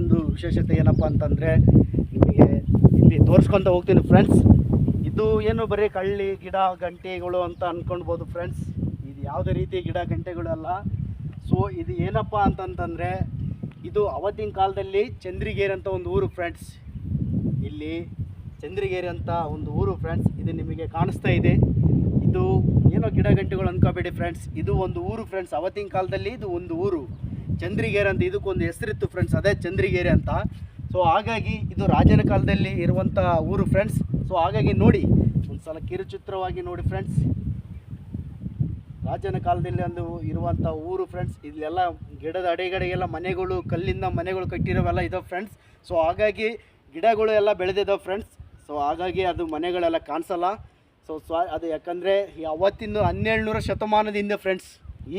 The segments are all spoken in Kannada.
ಇನ್ನೊಂದು ವಿಶೇಷತೆ ಏನಪ್ಪ ಅಂತಂದರೆ ನಿಮಗೆ ಇಲ್ಲಿ ತೋರಿಸ್ಕೊತ ಹೋಗ್ತೀನಿ ಫ್ರೆಂಡ್ಸ್. ಇದು ಏನು ಬರೀ ಕಳ್ಳಿ ಗಿಡ ಗಂಟೆಗಳು ಅಂತ ಅಂದ್ಕೊಳ್ಬೋದು ಫ್ರೆಂಡ್ಸ್. ಇದು ಯಾವುದೇ ರೀತಿ ಗಿಡ ಗಂಟೆಗಳಲ್ಲ. ಸೊ ಇದು ಏನಪ್ಪ ಅಂತಂತಂದರೆ ಇದು ಅವತ್ತಿನ ಕಾಲದಲ್ಲಿ ಚಂದ್ರಿಗೇರಿ ಅಂತ ಒಂದು ಊರು ಫ್ರೆಂಡ್ಸ್. ಇಲ್ಲಿ ಚಂದ್ರಿಗೇರಿ ಅಂತ ಒಂದು ಊರು ಫ್ರೆಂಡ್ಸ್. ಇದು ನಿಮಗೆ ಕಾಣಿಸ್ತಾ ಇದೆ. ಇದು ಏನೋ ಗಿಡ ಗಂಟೆಗಳು ಅನ್ಕೋಬೇಡಿ ಫ್ರೆಂಡ್ಸ್, ಇದು ಒಂದು ಊರು ಫ್ರೆಂಡ್ಸ್. ಅವತ್ತಿನ ಕಾಲದಲ್ಲಿ ಇದು ಒಂದು ಊರು ಚಂದ್ರಿಗೇರಿ ಅಂತ, ಇದಕ್ಕೊಂದು ಹೆಸರಿತ್ತು ಫ್ರೆಂಡ್ಸ್, ಅದೇ ಚಂದ್ರಿಗೇರಿ ಅಂತ. ಸೊ ಹಾಗಾಗಿ ಇದು ರಾಜನ ಕಾಲದಲ್ಲಿ ಇರುವಂಥ ಊರು ಫ್ರೆಂಡ್ಸ್. ಸೊ ಹಾಗಾಗಿ ನೋಡಿ, ಒಂದು ಸಲ ಕಿರುಚಿತ್ರವಾಗಿ ನೋಡಿ ಫ್ರೆಂಡ್ಸ್. ರಾಜನ ಕಾಲದಲ್ಲಿ ಒಂದು ಇರುವಂಥ ಊರು ಫ್ರೆಂಡ್ಸ್. ಇಲ್ಲೆಲ್ಲ ಗಿಡದ ಅಡೆಗಡೆಗೆಲ್ಲ ಮನೆಗಳು, ಕಲ್ಲಿಂದ ಮನೆಗಳು ಕಟ್ಟಿರೋವೆಲ್ಲ ಇದಾವೆ ಫ್ರೆಂಡ್ಸ್. ಸೊ ಹಾಗಾಗಿ ಗಿಡಗಳು ಎಲ್ಲ ಬೆಳೆದಿದ್ದಾವೆ ಫ್ರೆಂಡ್ಸ್. ಸೊ ಹಾಗಾಗಿ ಅದು ಮನೆಗಳೆಲ್ಲ ಕಾಣಿಸಲ್ಲ. ಸೊ ಅದು ಯಾಕಂದರೆ ಅವತ್ತಿನ 1700 ಶತಮಾನದ ಹಿಂದೆ ಫ್ರೆಂಡ್ಸ್.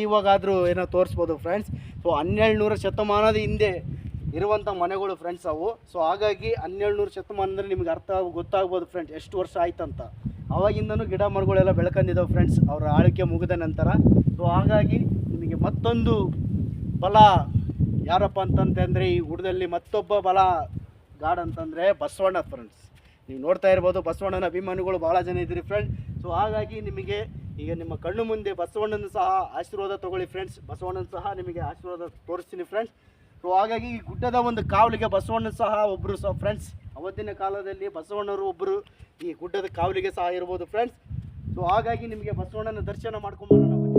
ಇವಾಗಾದರೂ ಏನೋ ತೋರಿಸ್ಬೋದು ಫ್ರೆಂಡ್ಸ್. ಸೊ 1700 ಶತಮಾನದ ಹಿಂದೆ ಇರುವಂಥ ಮನೆಗಳು ಫ್ರೆಂಡ್ಸ್ ಅವು. ಸೊ ಹಾಗಾಗಿ 1700 ಶತಮಾನದಲ್ಲಿ ನಿಮ್ಗೆ ಗೊತ್ತಾಗ್ಬೋದು ಫ್ರೆಂಡ್ಸ್ ಎಷ್ಟು ವರ್ಷ ಆಯ್ತಂತ. ಅವಾಗಿಂದನೂ ಗಿಡ ಮರಗಳೆಲ್ಲ ಬೆಳ್ಕೊಂಡಿದ್ದಾವೆ ಫ್ರೆಂಡ್ಸ್, ಅವರ ಆಳ್ವಿಕೆ ಮುಗಿದ ನಂತರ. ಸೊ ಹಾಗಾಗಿ ನಿಮಗೆ ಮತ್ತೊಂದು ಬಲ ಯಾರಪ್ಪ ಅಂತಂತಂದರೆ ಈ ಗುಡ್ಡದಲ್ಲಿ ಮತ್ತೊಬ್ಬ ಬಲ ಗಾಡ್ ಅಂತಂದರೆ ಬಸವಣ್ಣ ಫ್ರೆಂಡ್ಸ್. ನೀವು ನೋಡ್ತಾ ಇರ್ಬೋದು, ಬಸವಣ್ಣನ ಅಭಿಮಾನಿಗಳು ಭಾಳ ಜನ ಇದ್ದೀರಿ ಫ್ರೆಂಡ್ಸ್. ಸೊ ಹಾಗಾಗಿ ನಿಮಗೆ ಈಗ ನಿಮ್ಮ ಕಣ್ಣು ಮುಂದೆ ಬಸವಣ್ಣನ ಸಹ ಆಶೀರ್ವಾದ ತೊಗೊಳ್ಳಿ ಫ್ರೆಂಡ್ಸ್. ಬಸವಣ್ಣನ ಸಹ ನಿಮಗೆ ಆಶೀರ್ವಾದ ತೋರಿಸ್ತೀನಿ ಫ್ರೆಂಡ್ಸ್. ಸೊ ಹಾಗಾಗಿ ಈ ಗುಡ್ಡದ ಒಂದು ಕಾವಲಿಗೆ ಬಸವಣ್ಣ ಸಹ ಒಬ್ಬರು ಸಹ ಫ್ರೆಂಡ್ಸ್. ಅವತ್ತಿನ ಕಾಲದಲ್ಲಿ ಬಸವಣ್ಣವರು ಒಬ್ಬರು ಈ ಗುಡ್ಡದ ಕಾವಲಿಗೆ ಸಹ ಇರ್ಬೋದು ಫ್ರೆಂಡ್ಸ್. ಸೊ ಹಾಗಾಗಿ ನಿಮಗೆ ಬಸವಣ್ಣನ ದರ್ಶನ ಮಾಡ್ಕೊಂಬರೋಣ ಬನ್ನಿ.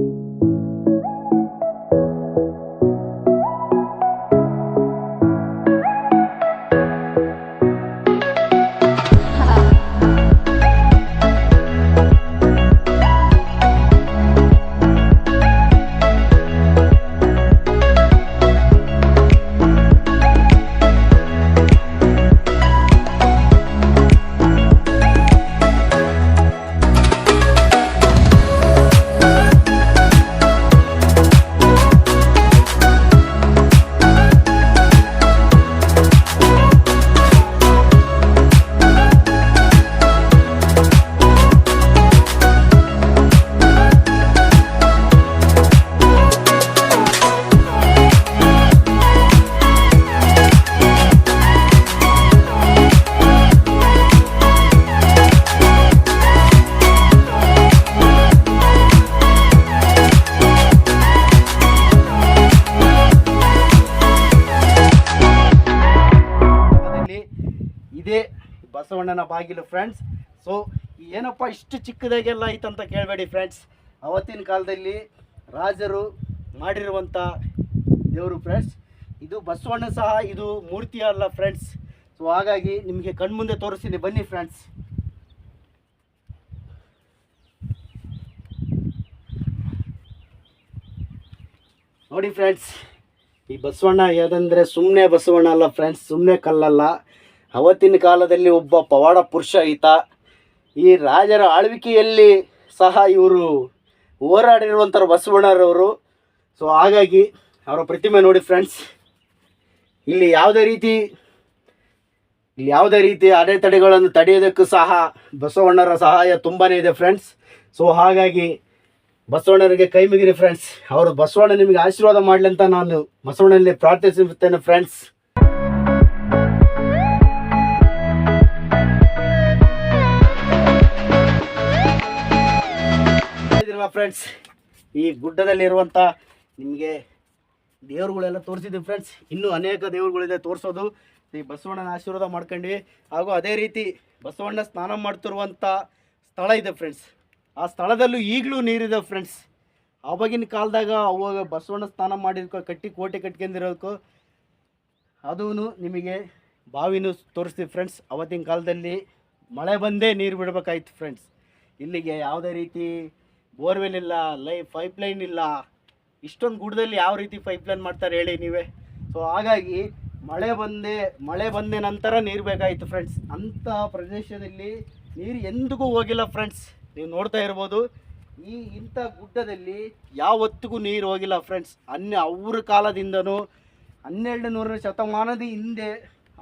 ಇದೇ ಬಸವಣ್ಣನ ಬಾಗಿಲು ಫ್ರೆಂಡ್ಸ್. ಸೊ ಏನಪ್ಪ ಇಷ್ಟು ಚಿಕ್ಕದಾಗೆಲ್ಲ ಐತಂತ ಕೇಳಬೇಡಿ ಫ್ರೆಂಡ್ಸ್. ಅವತ್ತಿನ ಕಾಲದಲ್ಲಿ ರಾಜರು ಮಾಡಿರುವಂಥ ದೇವರು ಫ್ರೆಂಡ್ಸ್. ಇದು ಬಸವಣ್ಣ ಸಹ ಇದು ಮೂರ್ತಿ ಅಲ್ಲ ಫ್ರೆಂಡ್ಸ್. ಸೊ ಹಾಗಾಗಿ ನಿಮಗೆ ಕಣ್ಮುಂದೆ ತೋರಿಸ್ತೀನಿ ಬನ್ನಿ ಫ್ರೆಂಡ್ಸ್. ನೋಡಿ ಫ್ರೆಂಡ್ಸ್, ಈ ಬಸವಣ್ಣ ಯಾವುದಂದರೆ ಸುಮ್ಮನೆ ಬಸವಣ್ಣ ಅಲ್ಲ ಫ್ರೆಂಡ್ಸ್, ಸುಮ್ಮನೆ ಕಲ್ಲಲ್ಲ. ಅವತ್ತಿನ ಕಾಲದಲ್ಲಿ ಒಬ್ಬ ಪವಾಡ ಪುರುಷ ಈತ. ಈ ರಾಜರ ಆಳ್ವಿಕೆಯಲ್ಲಿ ಸಹ ಇವರು ಹೋರಾಡಿರುವಂಥವ್ರು ಬಸವಣ್ಣರವರು. ಸೊ ಹಾಗಾಗಿ ಅವರ ಪ್ರತಿಮೆ ನೋಡಿ ಫ್ರೆಂಡ್ಸ್. ಇಲ್ಲಿ ಯಾವುದೇ ರೀತಿ ಅಡೆತಡೆಗಳನ್ನು ತಡೆಯೋದಕ್ಕೂ ಸಹ ಬಸವಣ್ಣರ ಸಹಾಯ ತುಂಬಾ ಇದೆ ಫ್ರೆಂಡ್ಸ್. ಸೊ ಹಾಗಾಗಿ ಬಸವಣ್ಣರಿಗೆ ಕೈ ಮುಗಿರಿ ಫ್ರೆಂಡ್ಸ್. ಅವರು ಬಸವಣ್ಣ ನಿಮಗೆ ಆಶೀರ್ವಾದ ಮಾಡಲಿ ಅಂತ ನಾನು ಬಸವಣ್ಣನಲ್ಲಿ ಪ್ರಾರ್ಥಿಸುತ್ತೇನೆ ಫ್ರೆಂಡ್ಸ್. ಫ್ರೆಂಡ್ಸ್, ಈ ಗುಡ್ಡದಲ್ಲಿರುವಂಥ ನಿಮಗೆ ದೇವರುಗಳೆಲ್ಲ ತೋರಿಸಿದ್ವಿ ಫ್ರೆಂಡ್ಸ್. ಇನ್ನೂ ಅನೇಕ ದೇವರುಗಳಿದೆ ತೋರಿಸೋದು. ಈ ಬಸವಣ್ಣನ ಆಶೀರ್ವಾದ ಮಾಡ್ಕೊಂಡ್ವಿ. ಹಾಗೂ ಅದೇ ರೀತಿ ಬಸವಣ್ಣ ಸ್ನಾನ ಮಾಡ್ತಿರುವಂಥ ಸ್ಥಳ ಇದೆ ಫ್ರೆಂಡ್ಸ್. ಆ ಸ್ಥಳದಲ್ಲೂ ಈಗಲೂ ನೀರಿದೆ ಫ್ರೆಂಡ್ಸ್. ಆವಾಗಿನ ಕಾಲದಾಗ ಅವಾಗ ಬಸವಣ್ಣ ಸ್ನಾನ ಮಾಡಿರ್ಕೋ ಕೋಟೆ ಕಟ್ಕೊಂಡಿರೋದಕ್ಕೂ ಅದೂ ನಿಮಗೆ ಬಾವಿನೂ ತೋರಿಸ್ತೀವಿ ಫ್ರೆಂಡ್ಸ್. ಅವತ್ತಿನ ಕಾಲದಲ್ಲಿ ಮಳೆ ಬಂದೇ ನೀರು ಬಿಡಬೇಕಾಯ್ತು ಫ್ರೆಂಡ್ಸ್. ಇಲ್ಲಿಗೆ ಯಾವುದೇ ರೀತಿ ಬೋರ್ವೆಲ್ ಇಲ್ಲ, ಪೈಪ್ಲೈನ್ ಇಲ್ಲ. ಇಷ್ಟೊಂದು ಗುಡ್ಡದಲ್ಲಿ ಯಾವ ರೀತಿ ಪೈಪ್ಲೈನ್ ಮಾಡ್ತಾರೆ ಹೇಳಿ ನೀವೇ. ಸೊ ಹಾಗಾಗಿ ಮಳೆ ಬಂದೆ ನಂತರ ನೀರು ಬೇಕಾಯಿತು ಫ್ರೆಂಡ್ಸ್. ಅಂಥ ಪ್ರದೇಶದಲ್ಲಿ ನೀರು ಎಂದಿಗೂ ಹೋಗಿಲ್ಲ ಫ್ರೆಂಡ್ಸ್. ನೀವು ನೋಡ್ತಾ ಇರ್ಬೋದು, ಇಂಥ ಗುಡ್ಡದಲ್ಲಿ ಯಾವತ್ತಿಗೂ ನೀರು ಹೋಗಿಲ್ಲ ಫ್ರೆಂಡ್ಸ್. ಅವ್ರ ಕಾಲದಿಂದನೂ 1200 ಶತಮಾನದ ಹಿಂದೆ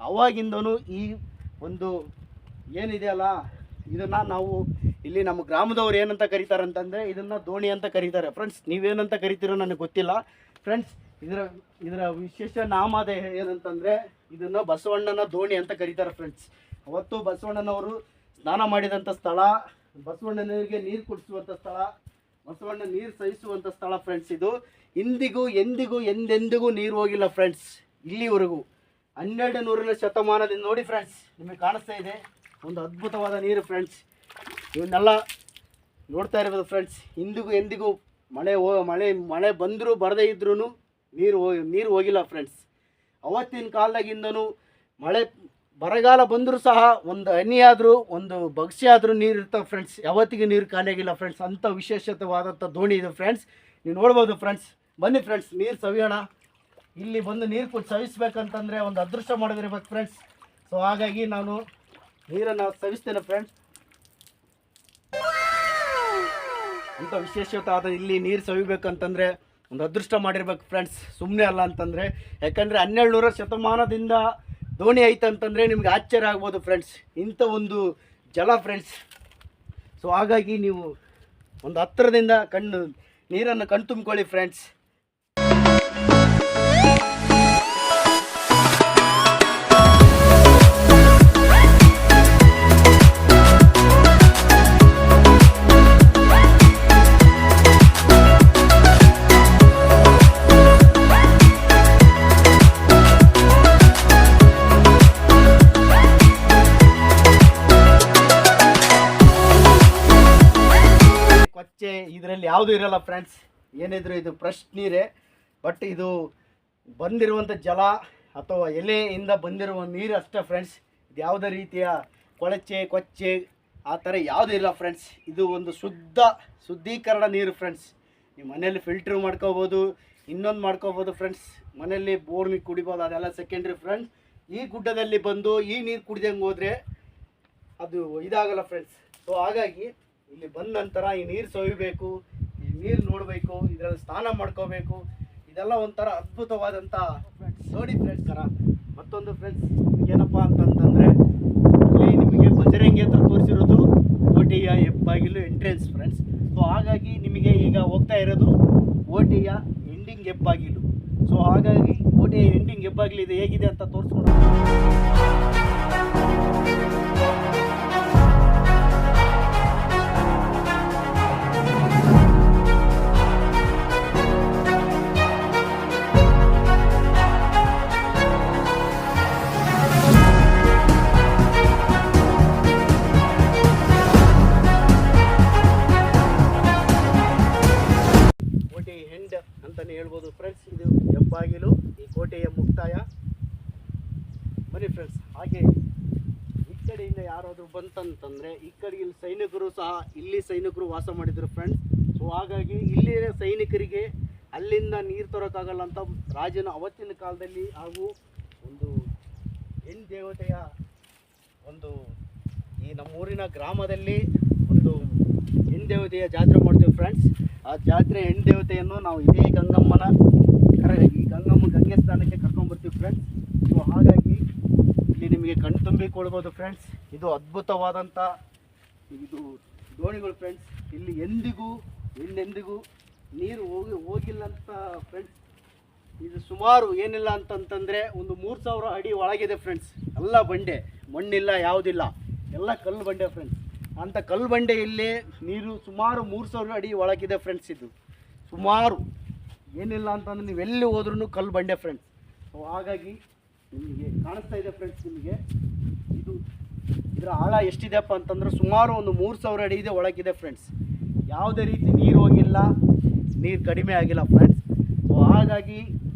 ಅವಾಗಿಂದನೂ ಈ ಒಂದು ಏನಿದೆಯಲ್ಲ ಇದನ್ನು ನಾವು ಇಲ್ಲಿ ನಮ್ಮ ಗ್ರಾಮದವ್ರು ಏನಂತ ಕರೀತಾರೆ ಅಂತಂದರೆ ಇದನ್ನು ದೋಣಿ ಅಂತ ಕರೀತಾರೆ ಫ್ರೆಂಡ್ಸ್. ನೀವೇನಂತ ಕರಿತೀರೋ ನನಗೆ ಗೊತ್ತಿಲ್ಲ ಫ್ರೆಂಡ್ಸ್. ಇದರ ಇದರ ವಿಶೇಷ ನಾಮಧೇಯ ಏನಂತಂದರೆ ಇದನ್ನು ಬಸವಣ್ಣನ ದೋಣಿ ಅಂತ ಕರೀತಾರೆ ಫ್ರೆಂಡ್ಸ್. ಅವತ್ತು ಬಸವಣ್ಣನವರು ಸ್ನಾನ ಮಾಡಿದಂಥ ಸ್ಥಳ, ಬಸವಣ್ಣನಿಗೆ ನೀರು ಕುಡಿಸುವಂಥ ಸ್ಥಳ, ಬಸವಣ್ಣ ನೀರು ಸಹಿಸುವಂಥ ಸ್ಥಳ ಫ್ರೆಂಡ್ಸ್. ಇದು ಇಂದಿಗೂ ಎಂದಿಗೂ ಎಂದೆಂದಿಗೂ ನೀರು ಹೋಗಿಲ್ಲ ಫ್ರೆಂಡ್ಸ್. ಇಲ್ಲಿವರೆಗೂ 12ನೇ ಶತಮಾನದಿಂದ ನೋಡಿ ಫ್ರೆಂಡ್ಸ್, ನಿಮಗೆ ಕಾಣಿಸ್ತಾ ಇದೆ ಒಂದು ಅದ್ಭುತವಾದ ನೀರು ಫ್ರೆಂಡ್ಸ್. ಇವನ್ನೆಲ್ಲ ನೋಡ್ತಾ ಇರ್ಬೋದು ಫ್ರೆಂಡ್ಸ್. ಇಂದಿಗೂ ಎಂದಿಗೂ ಮಳೆ ಬಂದರೂ ಬರದೇ ಇದ್ರೂ ನೀರು ಹೋಗಿಲ್ಲ ಫ್ರೆಂಡ್ಸ್. ಅವತ್ತಿನ ಕಾಲದಾಗಿಂದನೂ ಬರಗಾಲ ಬಂದರೂ ಸಹ ಒಂದು ಹನಿಯಾದರೂ ಒಂದು ಬಗ್ಸಿ ಆದರೂ ನೀರು ಇರ್ತವೆ ಫ್ರೆಂಡ್ಸ್. ಯಾವತ್ತಿಗೂ ನೀರು ಖಾಲಿಯಾಗಿಲ್ಲ ಫ್ರೆಂಡ್ಸ್. ಅಂಥ ವಿಶೇಷವಾದಂಥ ದೋಣಿ ಇದು ಫ್ರೆಂಡ್ಸ್. ನೀವು ನೋಡ್ಬೋದು ಫ್ರೆಂಡ್ಸ್. ಬನ್ನಿ ಫ್ರೆಂಡ್ಸ್, ನೀರು ಸವಿಯೋಣ. ಇಲ್ಲಿ ಬಂದು ನೀರು ಕೊಟ್ಟು ಸವಿಸ್ಬೇಕಂತಂದರೆ ಒಂದು ಅದೃಷ್ಟ ಮಾಡೋದಿರ್ಬೇಕು ಫ್ರೆಂಡ್ಸ್. ಸೊ ಹಾಗಾಗಿ ನಾನು ನೀರನ್ನು ಸವಿಸ್ತೇನೆ ಫ್ರೆಂಡ್ಸ್. ಅಂಥ ವಿಶೇಷವಾದ ಇಲ್ಲಿ ನೀರು ಸವಿಬೇಕಂತಂದರೆ ಒಂದು ಅದೃಷ್ಟ ಮಾಡಿರ್ಬೇಕು ಫ್ರೆಂಡ್ಸ್, ಸುಮ್ಮನೆ ಅಲ್ಲ ಅಂತಂದರೆ. ಯಾಕಂದರೆ 12ನೇ ಶತಮಾನದಿಂದ ದೋಣಿ ಐತಂತಂದರೆ ನಿಮ್ಗೆ ಆಶ್ಚರ್ಯ ಆಗ್ಬೋದು ಫ್ರೆಂಡ್ಸ್. ಇಂಥ ಒಂದು ಜಲ ಫ್ರೆಂಡ್ಸ್. ಸೊ ಹಾಗಾಗಿ ನೀವು ಒಂದು ಹತ್ತಿರದಿಂದ ನೀರನ್ನು ಕಣ್ತುಂಬಿಕೊಳ್ಳಿ ಫ್ರೆಂಡ್ಸ್. ಇದರಲ್ಲಿ ಯಾವುದೂ ಇರಲ್ಲ ಫ್ರೆಂಡ್ಸ್. ಏನಿದ್ರು ಇದು ಫ್ರೆಶ್ ನೀರೇ. ಬಟ್ ಇದು ಬಂದಿರುವಂಥ ಜಲ ಅಥವಾ ಎಲೆಯಿಂದ ಬಂದಿರುವ ನೀರು ಅಷ್ಟೇ ಫ್ರೆಂಡ್ಸ್. ಇದು ಯಾವುದೇ ರೀತಿಯ ಕೊಚ್ಚೆ ಆ ಥರ ಯಾವುದೂ ಇಲ್ಲ ಫ್ರೆಂಡ್ಸ್. ಇದು ಒಂದು ಶುದ್ಧೀಕರಣ ನೀರು ಫ್ರೆಂಡ್ಸ್. ನೀವು ಮನೆಯಲ್ಲಿ ಫಿಲ್ಟ್ರ್ ಮಾಡ್ಕೋಬೋದು, ಇನ್ನೊಂದು ಮಾಡ್ಕೋಬೋದು ಫ್ರೆಂಡ್ಸ್. ಮನೆಯಲ್ಲಿ ಬೋರ್ ನೀರು ಕುಡಿಬೋದು, ಅದೆಲ್ಲ ಸೆಕೆಂಡ್ರಿ ಫ್ರೆಂಡ್ಸ್. ಈ ಗುಡ್ಡದಲ್ಲಿ ಬಂದು ಈ ನೀರು ಕುಡಿದಂಗೆ ಹೋದರೆ ಅದು ಇದಾಗಲ್ಲ ಫ್ರೆಂಡ್ಸ್. ಸೊ ಹಾಗಾಗಿ ಇಲ್ಲಿ ಬಂದ ನಂತರ ಈ ನೀರು ಸವಿಬೇಕು, ಈ ನೀರು ನೋಡಬೇಕು, ಇದರಲ್ಲಿ ಸ್ನಾನ ಮಾಡ್ಕೋಬೇಕು. ಇದೆಲ್ಲ ಒಂಥರ ಅದ್ಭುತವಾದಂಥ ಫ್ರೆಂಡ್ಸ್. ನೋಡಿ ಫ್ರೆಂಡ್ಸ್ ಥರ ಮತ್ತೊಂದು ಫ್ರೆಂಡ್ಸ್ ಏನಪ್ಪ ಅಂತಂತಂದರೆ, ಅಲ್ಲಿ ನಿಮಗೆ ಬಜರಂಗಿ ಹತ್ರ ತೋರಿಸಿರೋದು ಕೋಟೆಯ ಹೆಬ್ಬಾಗಿಲು ಎಂಟ್ರೆನ್ಸ್ ಫ್ರೆಂಡ್ಸ್. ಸೊ ಹಾಗಾಗಿ ನಿಮಗೆ ಈಗ ಹೋಗ್ತಾ ಇರೋದು ಕೋಟೆಯ ಎಂಡಿಂಗ್ ಹೆಬ್ಬಾಗಿಲು. ಸೊ ಹಾಗಾಗಿ ಕೋಟೆಯ ಎಂಡಿಂಗ್ ಹೆಬ್ಬಾಗಿಲು ಇದು ಹೇಗಿದೆ ಅಂತ ತೋರಿಸ್ಕೊಂಡು ಅಂತಲೇ ಹೇಳ್ಬೋದು ಫ್ರೆಂಡ್ಸ್. ಇದು ಹೆಬ್ಬಾಗಿಲು, ಈ ಕೋಟೆಯ ಮುಕ್ತಾಯ. ಬನ್ನಿ ಫ್ರೆಂಡ್ಸ್. ಹಾಗೆ ಈ ಕಡೆಯಿಂದ ಯಾರಾದರೂ ಬಂತಂತಂದರೆ ಈ ಕಡೆ ಇಲ್ಲಿ ಸೈನಿಕರು ವಾಸ ಮಾಡಿದ್ರು ಫ್ರೆಂಡ್ಸ್. ಸೊ ಹಾಗಾಗಿ ಇಲ್ಲಿನ ಸೈನಿಕರಿಗೆ ಅಲ್ಲಿಂದ ನೀರು ತರೋಕ್ಕಾಗಲ್ಲ ಅಂತ ರಾಜನ ಅವತ್ತಿನ ಕಾಲದಲ್ಲಿ ಹಾಗೂ ಒಂದು ಹೆಣ್ಣು ದೇವತೆಯ ಒಂದು ಈ ನಮ್ಮೂರಿನ ಗ್ರಾಮದಲ್ಲಿ ಒಂದು ಹೆಣ್ಣು ದೇವತೆಯ ಜಾತ್ರೆ ಮಾಡ್ತೀವಿ ಫ್ರೆಂಡ್ಸ್. ಆ ಜಾತ್ರೆ ಹೆಣ್ಣು ದೇವತೆಯನ್ನು ನಾವು ಇದೇ ಗಂಗೆ ಸ್ಥಾನಕ್ಕೆ ಕರ್ಕೊಂಡ್ಬರ್ತೀವಿ ಫ್ರೆಂಡ್ಸ್. ಸೊ ಹಾಗಾಗಿ ಇಲ್ಲಿ ನಿಮಗೆ ಕಣ್ಣು ತುಂಬಿಕೊಳ್ಬೋದು ಫ್ರೆಂಡ್ಸ್. ಇದು ಅದ್ಭುತವಾದಂಥ ಇದು ದೋಣಿಗಳು ಫ್ರೆಂಡ್ಸ್. ಇಲ್ಲಿ ಎಂದೆಂದಿಗೂ ನೀರು ಹೋಗಿಲ್ಲ ಅಂತ ಫ್ರೆಂಡ್ಸ್. ಇದು ಸುಮಾರು ಏನಿಲ್ಲ ಅಂತಂತಂದರೆ ಒಂದು 3000 ಅಡಿ ಒಳಗಿದೆ ಫ್ರೆಂಡ್ಸ್. ಎಲ್ಲ ಬಂಡೆ, ಮಣ್ಣಿಲ್ಲ, ಯಾವುದಿಲ್ಲ, ಎಲ್ಲ ಕಲ್ಲು ಬಂಡೆ ಫ್ರೆಂಡ್ಸ್. ಅಂಥ ಕಲ್ಲು ಬಂಡೆಯಲ್ಲಿ ನೀರು ಸುಮಾರು 3000 ಅಡಿ ಒಳಗಿದೆ ಫ್ರೆಂಡ್ಸ್. ಇದು ಸುಮಾರು ಏನಿಲ್ಲ ಅಂತಂದ್ರೆ ನೀವೆಲ್ಲಿ ಹೋದ್ರೂ ಕಲ್ಲು ಬಂಡೆ ಫ್ರೆಂಡ್ಸ್. ಸೊ ಹಾಗಾಗಿ ನಿಮಗೆ ಕಾಣಿಸ್ತಾ ಇದೆ ಫ್ರೆಂಡ್ಸ್. ನಿಮಗೆ ಇದರ ಆಳ ಎಷ್ಟಿದೆಪ್ಪ ಅಂತಂದ್ರೆ ಸುಮಾರು ಒಂದು 3000 ಅಡಿ ಇದೆ ಒಳಗಿದೆ ಫ್ರೆಂಡ್ಸ್. ಯಾವುದೇ ರೀತಿ ನೀರು ಹೋಗಿಲ್ಲ, ನೀರು ಕಡಿಮೆ ಆಗಿಲ್ಲ ಫ್ರೆಂಡ್ಸ್. ಸೊ ಹಾಗಾಗಿ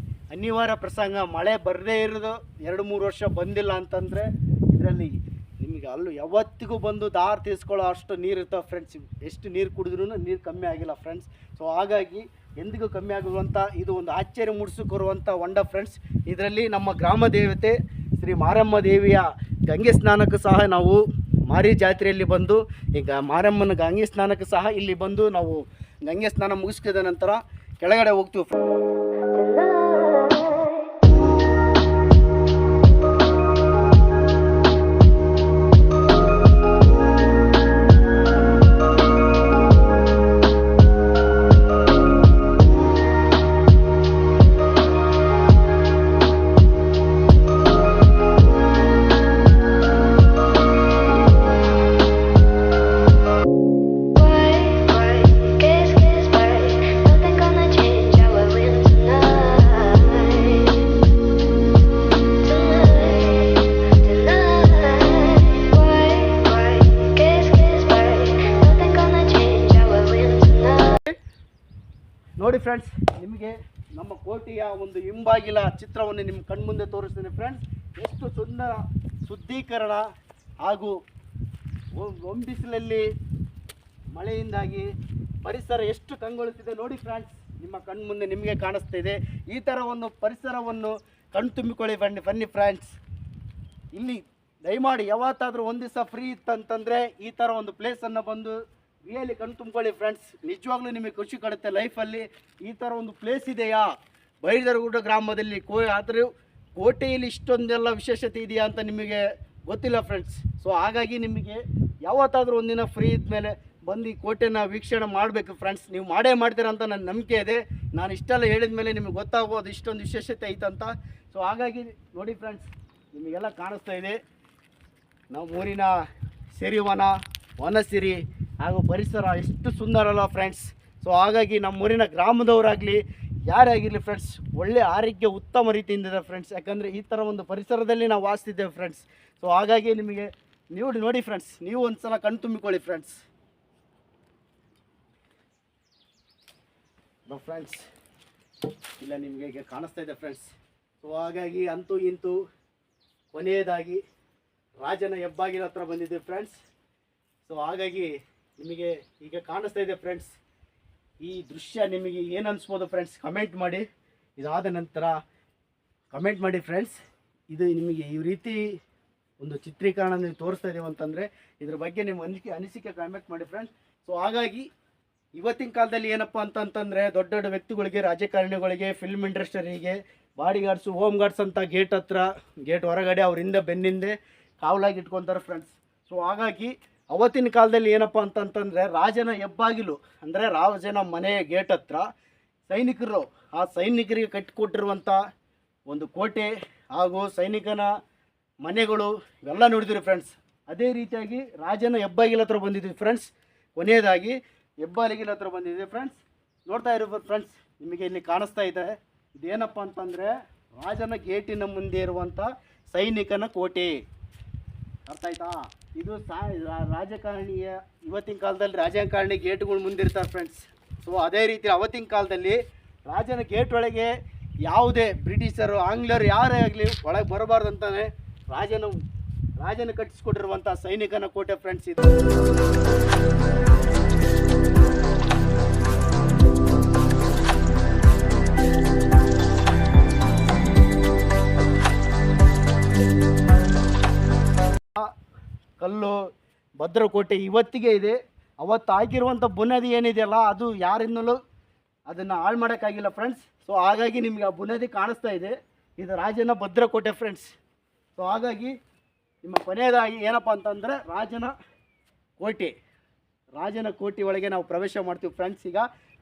ಅನಿವಾರ್ಯ ಪ್ರಸಂಗ, ಮಳೆ ಬರದೇ ಇರೋದು 2-3 ವರ್ಷ ಬಂದಿಲ್ಲ ಅಂತಂದರೆ ಇದರಲ್ಲಿ ನಿಮಗೆ ಅಲ್ಲೂ ಯಾವತ್ತಿಗೂ ಬಂದು ದಾರಿ ತೀರಿಸ್ಕೊಳ್ಳೋ ಅಷ್ಟು ನೀರು ಇರ್ತಾವೆ ಫ್ರೆಂಡ್ಸ್. ಎಷ್ಟು ನೀರು ಕುಡಿದ್ರೂ ನೀರು ಕಮ್ಮಿ ಆಗಿಲ್ಲ ಫ್ರೆಂಡ್ಸ್. ಸೊ ಹಾಗಾಗಿ ಎಂದಿಗೂ ಕಮ್ಮಿ ಆಗುವಂಥ ಇದು ಒಂದು ಆಶ್ಚರ್ಯ ಮೂಡಿಸಿಕೊರುವಂಥ ಹೊಂಡ ಫ್ರೆಂಡ್ಸ್. ಇದರಲ್ಲಿ ನಮ್ಮ ಗ್ರಾಮ ದೇವತೆ ಶ್ರೀ ಮಾರಮ್ಮ ದೇವಿಯ ಗಂಗೆ ಸ್ನಾನಕ್ಕೂ ಸಹ ನಾವು ಮಾರಿ ಜಾತ್ರೆಯಲ್ಲಿ ಬಂದು ಈಗ ಮಾರಮ್ಮನ ಗಂಗೆ ಸ್ನಾನಕ್ಕೂ ಸಹ ಇಲ್ಲಿ ಬಂದು ನಾವು ಗಂಗೆ ಸ್ನಾನ ಮುಗಿಸ್ಕಿದ ನಂತರ ಕೆಳಗಡೆ ಹೋಗ್ತೀವಿ. ನೋಡಿ ಫ್ರೆಂಡ್ಸ್, ನಿಮಗೆ ನಮ್ಮ ಕೋಟೆಯ ಒಂದು ಹಿಂಬಾಗಿಲ ಚಿತ್ರವನ್ನು ನಿಮ್ಮ ಕಣ್ಮುಂದೆ ತೋರಿಸ್ತೀನಿ ಫ್ರೆಂಡ್ಸ್. ಎಷ್ಟು ಸುಂದರ ಶುದ್ಧೀಕರಣ ಹಾಗೂ ಒಂಬಿಸಿಲಲ್ಲಿ ಮಳೆಯಿಂದಾಗಿ ಪರಿಸರ ಎಷ್ಟು ಕಂಗೊಳಿಸಿದೆ ನೋಡಿ ಫ್ರೆಂಡ್ಸ್. ನಿಮ್ಮ ಕಣ್ಮುಂದೆ ನಿಮಗೆ ಕಾಣಿಸ್ತಿದೆ. ಈ ಥರ ಒಂದು ಪರಿಸರವನ್ನು ಕಣ್ತುಂಬಿಕೊಳ್ಳಿ ಬನ್ನಿ ಫ್ರೆಂಡ್ಸ್. ಇಲ್ಲಿ ದಯಮಾಡಿ ಯಾವತ್ತಾದರೂ ಒಂದು ದಿವಸ ಫ್ರೀ ಇತ್ತಂತಂದರೆ ಈ ಥರ ಒಂದು ಪ್ಲೇಸನ್ನು ಬಂದು ರಿಯಲಿ ಕಣ್ತುಂಬಿಕೊಳ್ಳಿ ಫ್ರೆಂಡ್ಸ್. ನಿಜವಾಗ್ಲೂ ನಿಮಗೆ ಖುಷಿ ಕೊಡುತ್ತೆ ಲೈಫಲ್ಲಿ. ಈ ಥರ ಒಂದು ಪ್ಲೇಸ್ ಇದೆಯಾ ಬೈದರಗುಡ್ಡ ಗ್ರಾಮದಲ್ಲಿ ಆದರೂ ಕೋಟೆಯಲ್ಲಿ ಇಷ್ಟೊಂದೆಲ್ಲ ವಿಶೇಷತೆ ಇದೆಯಾ ಅಂತ ನಿಮಗೆ ಗೊತ್ತಿಲ್ಲ ಫ್ರೆಂಡ್ಸ್. ಸೊ ಹಾಗಾಗಿ ನಿಮಗೆ ಯಾವತ್ತಾದರೂ ಒಂದಿನ ಫ್ರೀ ಇದ್ಮೇಲೆ ಬಂದು ಈ ಕೋಟೆನ ವೀಕ್ಷಣೆ ಮಾಡಬೇಕು ಫ್ರೆಂಡ್ಸ್. ನೀವು ಮಾಡೇ ಮಾಡ್ತೀರಾ ಅಂತ ನನ್ನ ನಂಬಿಕೆ ಇದೆ. ನಾನು ಇಷ್ಟೆಲ್ಲ ಹೇಳಿದ ಮೇಲೆ ನಿಮಗೆ ಗೊತ್ತಾಗ್ಬೋದು ಇಷ್ಟೊಂದು ವಿಶೇಷತೆ ಐತಂತ. ಸೊ ಹಾಗಾಗಿ ನೋಡಿ ಫ್ರೆಂಡ್ಸ್, ನಿಮಗೆಲ್ಲ ಕಾಣಿಸ್ತಾ ಇದೆ ನಮ್ಮ ಊರಿನ ಸಿರಿವನ, ವನಸಿರಿ ಹಾಗೂ ಪರಿಸರ ಎಷ್ಟು ಸುಂದರ ಅಲ್ಲ ಫ್ರೆಂಡ್ಸ್. ಸೊ ಹಾಗಾಗಿ ನಮ್ಮೂರಿನ ಗ್ರಾಮದವರಾಗಲಿ ಯಾರೇ ಆಗಿರಲಿ ಫ್ರೆಂಡ್ಸ್, ಒಳ್ಳೆ ಆರೋಗ್ಯ ಉತ್ತಮ ರೀತಿಯಿಂದ ಇದೆ ಫ್ರೆಂಡ್ಸ್. ಯಾಕಂದರೆ ಈ ಥರ ಒಂದು ಪರಿಸರದಲ್ಲಿ ನಾವು ವಾಸಿಸಿದ್ದೇವೆ ಫ್ರೆಂಡ್ಸ್. ಸೊ ಹಾಗಾಗಿ ನಿಮಗೆ ನೀವು ನೋಡಿ ಫ್ರೆಂಡ್ಸ್, ನೀವು ಒಂದು ಸಲ ಕಣ್ ತುಂಬಿಕೊಳ್ಳಿ ಫ್ರೆಂಡ್ಸ್. ಫ್ರೆಂಡ್ಸ್ ಇಲ್ಲ ನಿಮಗೆ ಈಗ ಕಾಣಿಸ್ತಾ ಇದೆ ಫ್ರೆಂಡ್ಸ್. ಸೊ ಹಾಗಾಗಿ ಅಂತೂ ಇಂತೂ ಕೊನೆಯದಾಗಿ ರಾಜನ ಹೆಬ್ಬಾಗಿಲ ಹತ್ರ ಬಂದಿದೆ ಫ್ರೆಂಡ್ಸ್. ಸೊ ಹಾಗಾಗಿ ನಿಮಗೆ ಈಗ ಕಾಣಿಸ್ತಾ ಇದೆ ಫ್ರೆಂಡ್ಸ್. ಈ ದೃಶ್ಯ ನಿಮಗೆ ಏನು ಅನಿಸ್ಬೋದು ಫ್ರೆಂಡ್ಸ್ ಕಮೆಂಟ್ ಮಾಡಿ. ಇದಾದ ನಂತರ ಕಮೆಂಟ್ ಮಾಡಿ ಫ್ರೆಂಡ್ಸ್. ಇದು ನಿಮಗೆ ಈ ರೀತಿ ಒಂದು ಚಿತ್ರೀಕರಣ ನೀವು ತೋರಿಸ್ತಾ ಇದ್ದೀವಿ ಅಂತಂದರೆ ಇದ್ರ ಬಗ್ಗೆ ನಿಮ್ಮ ಅನಿಸಿಕೆ ಕಮೆಂಟ್ ಮಾಡಿ ಫ್ರೆಂಡ್ಸ್. ಸೊ ಹಾಗಾಗಿ ಇವತ್ತಿನ ಕಾಲದಲ್ಲಿ ಏನಪ್ಪ ಅಂತಂತಂದರೆ ದೊಡ್ಡ ದೊಡ್ಡ ವ್ಯಕ್ತಿಗಳಿಗೆ, ರಾಜಕಾರಣಿಗಳಿಗೆ, ಫಿಲ್ಮ್ ಇಂಡಸ್ಟ್ರಿಗೆ ಬಾಡಿ ಗಾರ್ಡ್ಸು, ಹೋಮ್ ಗಾರ್ಡ್ಸ್ ಅಂತ ಗೇಟ್ ಹತ್ರ, ಗೇಟ್ ಹೊರಗಡೆ ಅವರಿಂದ ಬೆನ್ನಿಂದೆ ಕಾವಲಾಗಿ ಇಟ್ಕೊತಾರೆ ಫ್ರೆಂಡ್ಸ್. ಸೊ ಹಾಗಾಗಿ ಅವತ್ತಿನ ಕಾಲದಲ್ಲಿ ಏನಪ್ಪ ಅಂತಂತಂದರೆ ರಾಜನ ಹೆಬ್ಬಾಗಿಲು ಅಂದರೆ ರಾಜನ ಮನೆಯ ಗೇಟ್ ಹತ್ರ ಸೈನಿಕರು, ಆ ಸೈನಿಕರಿಗೆ ಕಟ್ಟಿಕೊಟ್ಟಿರುವಂಥ ಒಂದು ಕೋಟೆ ಹಾಗೂ ಸೈನಿಕನ ಮನೆಗಳು ಇವೆಲ್ಲ ನೋಡಿದ್ರಿ ಫ್ರೆಂಡ್ಸ್. ಅದೇ ರೀತಿಯಾಗಿ ರಾಜನ ಹೆಬ್ಬಾಗಿಲ ಹತ್ರ ಬಂದಿದ್ವಿ ಫ್ರೆಂಡ್ಸ್. ಕೊನೆಯದಾಗಿ ಹೆಬ್ಬಾಗಿಲ ಹತ್ರ ಬಂದಿದೆ ಫ್ರೆಂಡ್ಸ್. ನೋಡ್ತಾ ಇರ್ಬೋದು ಫ್ರೆಂಡ್ಸ್, ನಿಮಗೆ ಇಲ್ಲಿ ಕಾಣಿಸ್ತಾ ಇದೆ. ಇದೇನಪ್ಪ ಅಂತಂದರೆ ರಾಜನ ಗೇಟಿನ ಮುಂದೆ ಇರುವಂಥ ಸೈನಿಕನ ಕೋಟೆ. ಅರ್ಥ ಆಯ್ತಾ? ಇದು ರಾಜಕಾರಣಿಯ ಇವತ್ತಿನ ಕಾಲದಲ್ಲಿ ರಾಜಕಾರಣಿ ಗೇಟ್ಗಳು ಮುಂದಿರ್ತಾರೆ ಫ್ರೆಂಡ್ಸ್. ಸೊ ಅದೇ ರೀತಿ ಅವತ್ತಿನ ಕಾಲದಲ್ಲಿ ರಾಜನ ಗೇಟ್ ಒಳಗೆ ಯಾವುದೇ ಬ್ರಿಟಿಷರು, ಆಂಗ್ಲರು ಯಾರೇ ಆಗಲಿ ಒಳಗೆ ಬರಬಾರ್ದು ಅಂತಾನೆ ರಾಜನ ಕಟ್ಟಿಸ್ಕೊಟ್ಟಿರುವಂಥ ಸೈನಿಕನ ಕೋಟೆ ಫ್ರೆಂಡ್ಸ್ ಇದು. ಕಲ್ಲು ಭದ್ರಕೋಟೆ ಇವತ್ತಿಗೆ ಇದೆ. ಅವತ್ತು ಹಾಕಿರುವಂಥ ಬುನಾದಿ ಏನಿದೆಯಲ್ಲ ಅದು ಯಾರಿಂದಲೂ ಅದನ್ನು ಹಾಳು ಮಾಡೋಕ್ಕಾಗಿಲ್ಲ ಫ್ರೆಂಡ್ಸ್. ಸೊ ಹಾಗಾಗಿ ನಿಮಗೆ ಆ ಬುನಾದಿ ಕಾಣಿಸ್ತಾ ಇದೆ. ಇದು ರಾಜನ ಭದ್ರಕೋಟೆ ಫ್ರೆಂಡ್ಸ್. ಸೊ ಹಾಗಾಗಿ ನಿಮ್ಮ ಕೊನೆಯದಾಗಿ ಏನಪ್ಪ ಅಂತಂದರೆ ರಾಜನ ಕೋಟೆ ಒಳಗೆ ನಾವು ಪ್ರವೇಶ ಮಾಡ್ತೀವಿ ಫ್ರೆಂಡ್ಸ್. ಈಗ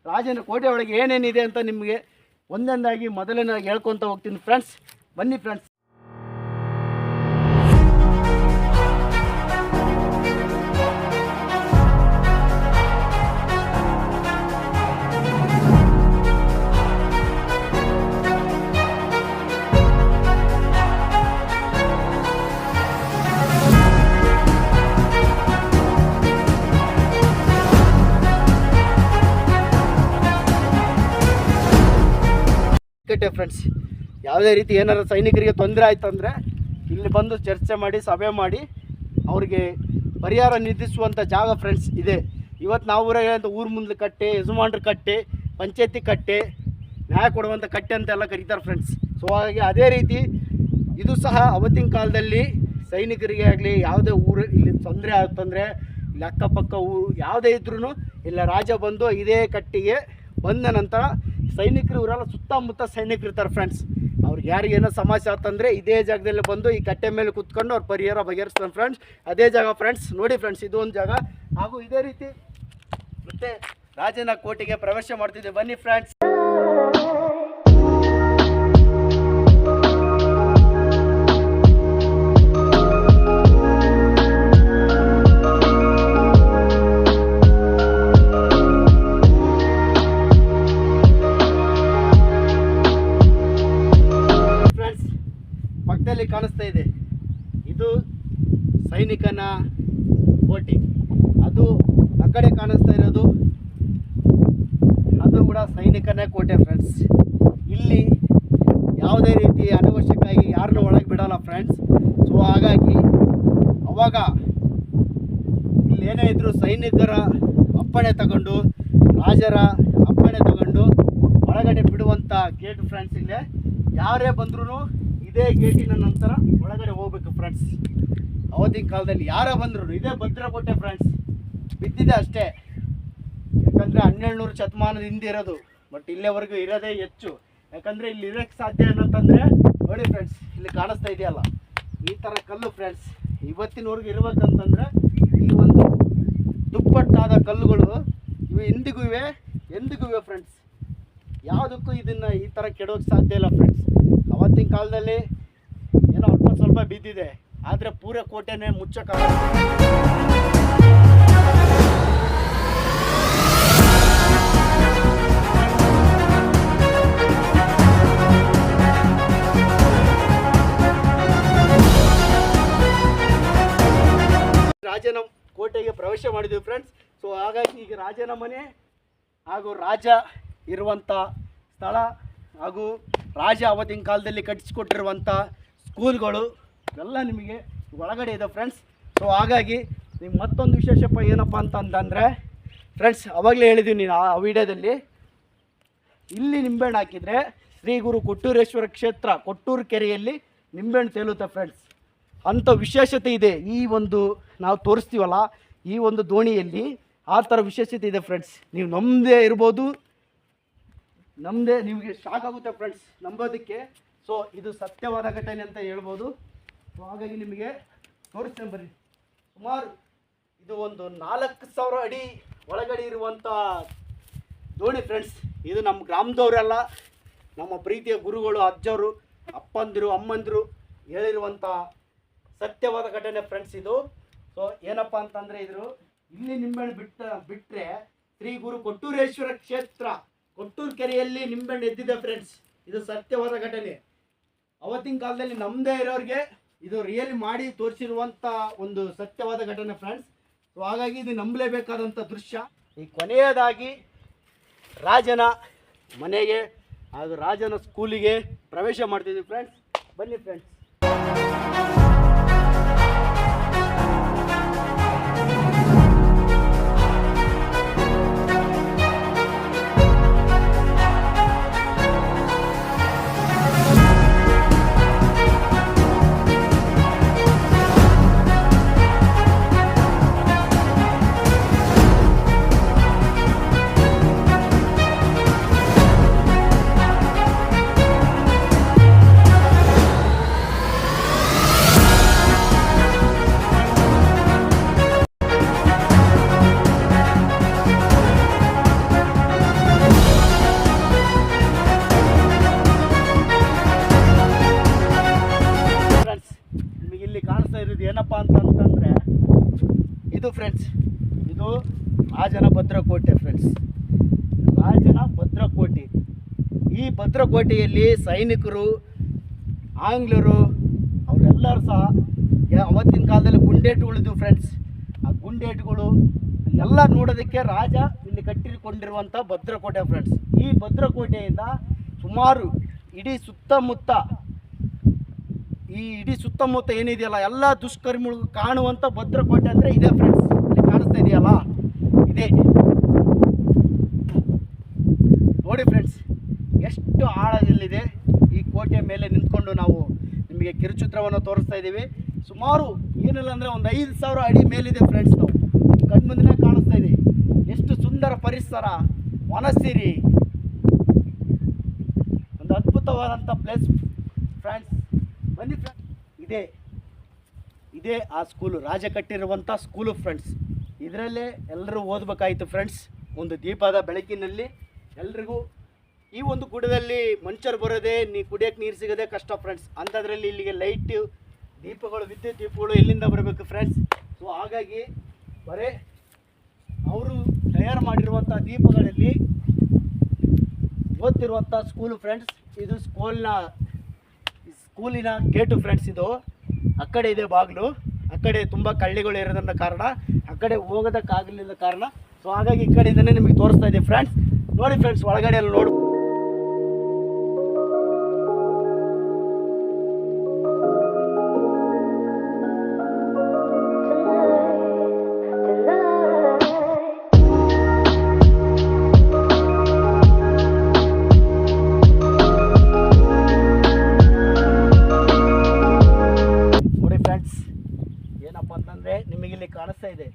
ರಾಜನ ಕೋಟೆ ಒಳಗೆ ಏನೇನಿದೆ ಅಂತ ನಿಮಗೆ ಒಂದೊಂದಾಗಿ ಮೊದಲನೇದಾಗಿ ಹೇಳ್ಕೊತ ಹೋಗ್ತೀನಿ ಫ್ರೆಂಡ್ಸ್. ಬನ್ನಿ ಫ್ರೆಂಡ್ಸ್. ಫ್ರೆಂಡ್ಸ್, ಯಾವುದೇ ರೀತಿ ಏನಾರು ಸೈನಿಕರಿಗೆ ತೊಂದರೆ ಆಯ್ತು ಅಂದರೆ ಇಲ್ಲಿ ಬಂದು ಚರ್ಚೆ ಮಾಡಿ, ಸಭೆ ಮಾಡಿ ಅವ್ರಿಗೆ ಪರಿಹಾರ ನಿರ್ಧರಿಸುವಂಥ ಜಾಗ ಫ್ರೆಂಡ್ಸ್ ಇದೆ. ಇವತ್ತು ನಾವು ಊರಾಗ ಊರು ಮುಂದೆ ಕಟ್ಟೆ, ಯಜಮಾನ್ರ ಕಟ್ಟೆ, ಪಂಚಾಯತಿ ಕಟ್ಟೆ, ನ್ಯಾಯ ಕೊಡುವಂಥ ಕಟ್ಟೆ ಅಂತೆಲ್ಲ ಕರೀತಾರೆ ಫ್ರೆಂಡ್ಸ್. ಸೊ ಹಾಗೆ ಅದೇ ರೀತಿ ಇದು ಸಹ ಅವತ್ತಿನ ಕಾಲದಲ್ಲಿ ಸೈನಿಕರಿಗೆ ಆಗಲಿ ಯಾವುದೇ ಊರು ಇಲ್ಲಿ ತೊಂದರೆ ಆಗುತ್ತಂದರೆ ಇಲ್ಲಿ ಅಕ್ಕಪಕ್ಕ ಊರು ಯಾವುದೇ ಇದ್ರೂ ಇಲ್ಲ ರಾಜ ಬಂದು ಇದೇ ಕಟ್ಟಿಗೆ ಬಂದ ನಂತರ ಸೈನಿಕರು ಇವರೆಲ್ಲ ಸುತ್ತಮುತ್ತ ಸೈನಿಕರು ಇರ್ತಾರೆ ಫ್ರೆಂಡ್ಸ್. ಅವ್ರಿಗೆ ಯಾರಿಗೇನೋ ಸಮಸ್ಯೆ ಆತಂದರೆ ಇದೇ ಜಾಗದಲ್ಲಿ ಬಂದು ಈ ಕಟ್ಟೆ ಮೇಲೆ ಕೂತ್ಕೊಂಡು ಅವ್ರು ಪರಿಹಾರ ಬಗೆಹರಿಸ್ತಾರೆ ಫ್ರೆಂಡ್ಸ್. ಅದೇ ಜಾಗ ಫ್ರೆಂಡ್ಸ್. ನೋಡಿ ಫ್ರೆಂಡ್ಸ್, ಇದು ಒಂದು ಜಾಗ. ಹಾಗೂ ಇದೇ ರೀತಿ ಮತ್ತೆ ರಾಜನ ಕೋಟೆಗೆ ಪ್ರವೇಶ ಮಾಡ್ತಿದ್ದೆ. ಬನ್ನಿ ಫ್ರೆಂಡ್ಸ್. ಪಕ್ಕದಲ್ಲಿ ಕಾಣಿಸ್ತಾ ಇದೆ, ಇದು ಸೈನಿಕನ ಕೋಟೆ. ಅದು ಆ ಕಡೆ ಕಾಣಿಸ್ತಾ ಇರೋದು ಅದು ಕೂಡ ಸೈನಿಕ ನಾಯಕನೇ ಕೋಟೆ ಫ್ರೆಂಡ್ಸ್. ಇಲ್ಲಿ ಯಾವುದೇ ರೀತಿ ಅನವಶ್ಯಕವಾಗಿ ಯಾರನ್ನೂ ಒಳಗೆ ಬಿಡೋಲ್ಲ ಫ್ರೆಂಡ್ಸ್. ಸೊ ಹಾಗಾಗಿ ಅವಾಗ ಇಲ್ಲೇನೇ ಇದ್ದರೂ ಸೈನಿಕರ ಅಪ್ಪಣೆ ತಗೊಂಡು, ರಾಜರ ಅಪ್ಪಣೆ ತಗೊಂಡು ಒಳಗಡೆ ಬಿಡುವಂಥ ಗೇಟ್ ಫ್ರೆಂಡ್ಸ್. ಇಲ್ಲೇ ಯಾರೇ ಬಂದ್ರೂ ಇದೇ ಗೇಟಿನ ನಂತರ ಒಳಗಡೆ ಹೋಗ್ಬೇಕು ಫ್ರೆಂಡ್ಸ್. ಅವತ್ತಿನ ಕಾಲದಲ್ಲಿ ಯಾರೇ ಬಂದ್ರು ಇದೇ ಭದ್ರಕೋಟೆ ಫ್ರೆಂಡ್ಸ್. ಬಿದ್ದಿದೆ ಅಷ್ಟೇ, ಯಾಕಂದರೆ 1200 ಶತಮಾನದ ಹಿಂದೆ ಇರೋದು. ಬಟ್ ಇಲ್ಲಿವರೆಗೂ ಇರೋದೇ ಹೆಚ್ಚು. ಯಾಕಂದರೆ ಇಲ್ಲಿ ಇರೋಕ್ಕೆ ಸಾಧ್ಯ ಏನಂತಂದರೆ ನೋಡಿ ಫ್ರೆಂಡ್ಸ್, ಇಲ್ಲಿ ಕಾಣಿಸ್ತಾ ಇದೆಯಲ್ಲ ಈ ಥರ ಕಲ್ಲು ಫ್ರೆಂಡ್ಸ್. ಇವತ್ತಿನವರೆಗೂ ಇರ್ಬೇಕಂತಂದರೆ ಈ ಒಂದು ದುಪ್ಪಟ್ಟಾದ ಕಲ್ಲುಗಳು ಇವು ಎಂದಿಗೂ ಇವೆ ಫ್ರೆಂಡ್ಸ್. ಯಾವುದಕ್ಕೂ ಇದನ್ನು ಈ ಥರ ಕೆಡೋಕ್ಕೆ ಸಾಧ್ಯ ಇಲ್ಲ ಫ್ರೆಂಡ್ಸ್. ಅವತ್ತಿನ ಕಾಲದಲ್ಲಿ ಏನೋ ಸ್ವಲ್ಪ ಬಿದ್ದಿದೆ, ಆದರೆ ಪೂರ ಕೋಟೆನೇ ಮುಚ್ಚಕ್ಕಾಗಲ್ಲ. ರಾಜನ ಕೋಟೆಗೆ ಪ್ರವೇಶ ಮಾಡಿದ್ವಿ ಫ್ರೆಂಡ್ಸ್. ಸೊ ಹಾಗಾಗಿ ಈಗ ರಾಜನ ಮನೆ ಹಾಗೂ ರಾಜ ಇರುವಂಥ ಸ್ಥಳ ಹಾಗೂ ರಾಜ ಅವತ್ತಿನ ಕಾಲದಲ್ಲಿ ಕಟ್ಟಿಸಿಕೊಟ್ಟಿರುವಂಥ ಸ್ಕೂಲ್ಗಳು ಎಲ್ಲ ನಿಮಗೆ ಒಳಗಡೆ ಇದೆ ಫ್ರೆಂಡ್ಸ್. ಸೊ ಹಾಗಾಗಿ ನಿಮ್ಗೆ ಮತ್ತೊಂದು ವಿಶೇಷಪ್ಪ ಏನಪ್ಪ ಅಂತಂದರೆ ಫ್ರೆಂಡ್ಸ್, ಅವಾಗಲೇ ಹೇಳಿದ್ದೀವಿ ನೀನು ಆ ವಿಡಿಯೋದಲ್ಲಿ, ಇಲ್ಲಿ ನಿಂಬೆಹಣ್ಣು ಹಾಕಿದರೆ ಶ್ರೀ ಗುರು ಕೊಟ್ಟೂರೇಶ್ವರ ಕ್ಷೇತ್ರ ಕೊಟ್ಟೂರು ಕೆರೆಯಲ್ಲಿ ನಿಂಬೆಹಣ್ಣು ತೇಲುತ್ತೆ ಫ್ರೆಂಡ್ಸ್. ಅಂಥ ವಿಶೇಷತೆ ಇದೆ ಈ ಒಂದು ನಾವು ತೋರಿಸ್ತೀವಲ್ಲ ಈ ಒಂದು ದೋಣಿಯಲ್ಲಿ. ಆ ಥರ ವಿಶೇಷತೆ ಇದೆ ಫ್ರೆಂಡ್ಸ್. ನೀವು ನಮ್ಮದೇ ಇರ್ಬೋದು, ನಮ್ಮದೇ ನಿಮಗೆ ಶಾಕ್ ಆಗುತ್ತೆ ಫ್ರೆಂಡ್ಸ್ ನಂಬೋದಕ್ಕೆ. ಸೊ ಇದು ಸತ್ಯವಾದ ಘಟನೆ ಅಂತ ಹೇಳ್ಬೋದು. ಸೊ ಹಾಗಾಗಿ ನಿಮಗೆ ತೋರಿಸ್ತೇನೆ ಬರ್ರಿ. ಸುಮಾರು ಇದು ಒಂದು 4000 ಅಡಿ ಒಳಗಡೆ ಇರುವಂಥ ದೋಣಿ ಫ್ರೆಂಡ್ಸ್. ಇದು ನಮ್ಮ ಗ್ರಾಮದವರೆಲ್ಲ ನಮ್ಮ ಪ್ರೀತಿಯ ಗುರುಗಳು, ಅಜ್ಜವರು, ಅಪ್ಪಂದಿರು, ಅಮ್ಮಂದಿರು ಹೇಳಿರುವಂಥ ಸತ್ಯವಾದ ಘಟನೆ ಫ್ರೆಂಡ್ಸ್ ಇದು. ಸೊ ಏನಪ್ಪ ಅಂತಂದರೆ ಇಲ್ಲಿ ನಿಂಬೆಹಣ್ಣು ಬಿಟ್ಟರೆ ಶ್ರೀ ಗುರು ಕೊಟ್ಟೂರೇಶ್ವರ ಕ್ಷೇತ್ರ ಕೊಟ್ಟೂರು ಕೆರೆಯಲ್ಲಿ ನಿಂಬೆಹಣ್ಣು ಎದ್ದಿದೆ ಫ್ರೆಂಡ್ಸ್. ಇದು ಸತ್ಯವಾದ ಘಟನೆ. ಅವತ್ತಿನ ಕಾಲದಲ್ಲಿ ನಮ್ಮದೇ ಇರೋರಿಗೆ ಇದು ರಿಯಲಿ ಮಾಡಿ ತೋರಿಸಿರುವಂಥ ಒಂದು ಸತ್ಯವಾದ ಘಟನೆ ಫ್ರೆಂಡ್ಸ್. ಸೊ ಹಾಗಾಗಿ ಇದು ನಂಬಲೇಬೇಕಾದಂಥ ದೃಶ್ಯ. ಈ ಕೊನೆಯದಾಗಿ ರಾಜನ ಮನೆಗೆ ಹಾಗೂ ರಾಜನ ಸ್ಕೂಲಿಗೆ ಪ್ರವೇಶ ಮಾಡ್ತಿದ್ವಿ ಫ್ರೆಂಡ್ಸ್. ಬನ್ನಿ ಫ್ರೆಂಡ್ಸ್. ಏನಪ್ಪ ಅಂತಂತಂದರೆ ಇದು ಫ್ರೆಂಡ್ಸ್, ಇದು ರಾಜನ ಭದ್ರಕೋಟೆ ಫ್ರೆಂಡ್ಸ್. ರಾಜನ ಭದ್ರಕೋಟೆ. ಈ ಭದ್ರಕೋಟೆಯಲ್ಲಿ ಸೈನಿಕರು, ಆಂಗ್ಲರು ಅವರೆಲ್ಲರೂ ಸಹ ಅವತ್ತಿನ ಕಾಲದಲ್ಲಿ ಗುಂಡೇಟುಗಳಿದ್ವು ಫ್ರೆಂಡ್ಸ್. ಆ ಗುಂಡೇಟುಗಳು ಎಲ್ಲ ನೋಡೋದಕ್ಕೆ ರಾಜ ಇಲ್ಲಿ ಕಟ್ಟಿಕೊಂಡಿರುವಂಥ ಭದ್ರಕೋಟೆ ಫ್ರೆಂಡ್ಸ್. ಈ ಭದ್ರಕೋಟೆಯಿಂದ ಸುಮಾರು ಇಡೀ ಸುತ್ತಮುತ್ತ ಏನಿದೆಯಲ್ಲ ಎಲ್ಲ ದುಷ್ಕರ್ಮಿಗಳು ಕಾಣುವಂಥ ಭದ್ರಕೋಟೆ ಅಂದರೆ ಇದೆ ಫ್ರೆಂಡ್ಸ್. ಇಲ್ಲಿ ಕಾಣಿಸ್ತಾ ಇದೆಯಲ್ಲ ಇದೆ ನೋಡಿ ಫ್ರೆಂಡ್ಸ್, ಎಷ್ಟು ಆಳದಲ್ಲಿದೆ. ಈ ಕೋಟೆ ಮೇಲೆ ನಿಂತ್ಕೊಂಡು ನಾವು ನಿಮಗೆ ಕಿರುಚಿತ್ರವನ್ನು ತೋರಿಸ್ತಾ ಇದ್ದೀವಿ. ಸುಮಾರು ಏನಿಲ್ಲ ಅಂದರೆ ಒಂದು 5000 ಅಡಿ ಮೇಲಿದೆ ಫ್ರೆಂಡ್ಸ್. ನಾವು ಕಣ್ಮುಂದಿನೇ ಕಾಣಿಸ್ತಾ ಇದೆ. ಎಷ್ಟು ಸುಂದರ ಪರಿಸರ, ವನಸಿರಿ, ಒಂದು ಅದ್ಭುತವಾದಂಥ ಪ್ಲೇಸ್ ಫ್ರೆಂಡ್ಸ್. ಬನ್ನಿ ಫ್ರೆಂಡ್ಸ್, ಇದೇ ಆ ಸ್ಕೂಲು, ರಾಜ ಕಟ್ಟಿರುವಂಥ ಸ್ಕೂಲು ಫ್ರೆಂಡ್ಸ್. ಇದರಲ್ಲೇ ಎಲ್ಲರೂ ಓದಬೇಕಾಯಿತು ಫ್ರೆಂಡ್ಸ್. ಒಂದು ದೀಪದ ಬೆಳಕಿನಲ್ಲಿ ಎಲ್ರಿಗೂ ಈ ಒಂದು ಗುಡ್ಡದಲ್ಲಿ ಮನುಷ್ಯರು ಬರೋದೇ ಕುಡಿಯೋಕ್ಕೆ ನೀರು ಸಿಗೋದೇ ಕಷ್ಟ ಫ್ರೆಂಡ್ಸ್. ಅಂಥದ್ರಲ್ಲಿ ಇಲ್ಲಿಗೆ ಲೈಟು ದೀಪಗಳು, ವಿದ್ಯುತ್ ದೀಪಗಳು ಎಲ್ಲಿಂದ ಬರಬೇಕು ಫ್ರೆಂಡ್ಸ್. ಸೊ ಹಾಗಾಗಿ ಬರೀ ಅವರು ತಯಾರು ಮಾಡಿರುವಂಥ ದೀಪಗಳಲ್ಲಿ ಓದ್ತಿರುವಂಥ ಸ್ಕೂಲು ಫ್ರೆಂಡ್ಸ್. ಇದು ಸ್ಕೂಲಿನ ಗೇಟು ಫ್ರೆಂಡ್ಸ್. ಇದು ಆ ಕಡೆ ಇದೆ ಬಾಗಿಲು, ಆ ಕಡೆ ತುಂಬ ಕಳ್ಳಿಗಳು ಇರೋದನ್ನ ಕಾರಣ ಆ ಕಡೆ ಹೋಗೋದಕ್ಕಾಗಲಿಲ್ಲ ಕಾರಣ. ಸೊ ಹಾಗಾಗಿ ಈ ಕಡೆಯಿಂದನೇ ನಿಮಗೆ ತೋರಿಸ್ತಾ ಇದೆ ಫ್ರೆಂಡ್ಸ್. ನೋಡಿ ಫ್ರೆಂಡ್ಸ್, ಒಳಗಡೆ ಎಲ್ಲ ನೋಡಿ. ಏನಪ್ಪ ಅಂತಂದರೆ ನಿಮಗಿಲ್ಲಿ ಕಾಣಿಸ್ತಾ ಇದೆ,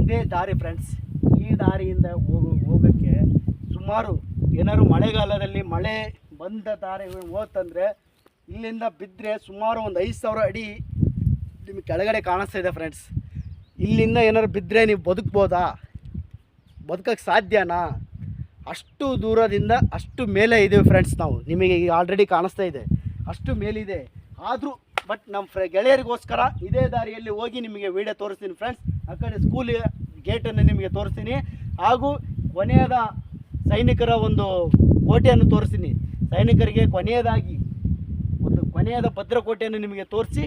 ಇದೇ ದಾರಿ ಫ್ರೆಂಡ್ಸ್. ಈ ದಾರಿಯಿಂದ ಹೋಗೋಕ್ಕೆ ಸುಮಾರು ಏನಾದ್ರು ಮಳೆಗಾಲದಲ್ಲಿ ಮಳೆ ಬಂದ ದಾರಿ ಹೋತಂದರೆ ಇಲ್ಲಿಂದ ಬಿದ್ದರೆ ಸುಮಾರು ಒಂದು 5,000 ಅಡಿ ನಿಮಗೆ ಕೆಳಗಡೆ ಕಾಣಿಸ್ತಾ ಇದೆ ಫ್ರೆಂಡ್ಸ್. ಇಲ್ಲಿಂದ ಏನಾದ್ರು ಬಿದ್ದರೆ ನೀವು ಬದುಕ್ಬೋದಾ, ಬದುಕೋಕ್ಕೆ ಸಾಧ್ಯನಾ? ಅಷ್ಟು ದೂರದಿಂದ ಅಷ್ಟು ಮೇಲೆ ಇದ್ದೀವಿ ಫ್ರೆಂಡ್ಸ್ ನಾವು. ನಿಮಗೆ ಈಗ ಆಲ್ರೆಡಿ ಕಾಣಿಸ್ತಾ ಇದೆ, ಅಷ್ಟು ಮೇಲಿದೆ. ಆದರೂ ಬಟ್ ನಮ್ಮ ಗೆಳೆಯರಿಗೋಸ್ಕರ ಇದೇ ದಾರಿಯಲ್ಲಿ ಹೋಗಿ ನಿಮಗೆ ವಿಡಿಯೋ ತೋರಿಸ್ತೀನಿ ಫ್ರೆಂಡ್ಸ್. ಆ ಕಡೆ ಸ್ಕೂಲ್ ಗೇಟನ್ನು ನಿಮಗೆ ತೋರಿಸ್ತೀನಿ, ಹಾಗೂ ಕೊನೆಯದ ಸೈನಿಕರ ಒಂದು ಕೋಟೆಯನ್ನು ತೋರಿಸ್ತೀನಿ. ಸೈನಿಕರಿಗೆ ಕೊನೆಯದಾಗಿ ಒಂದು ಕೊನೆಯದ ಭದ್ರಕೋಟೆಯನ್ನು ನಿಮಗೆ ತೋರಿಸಿ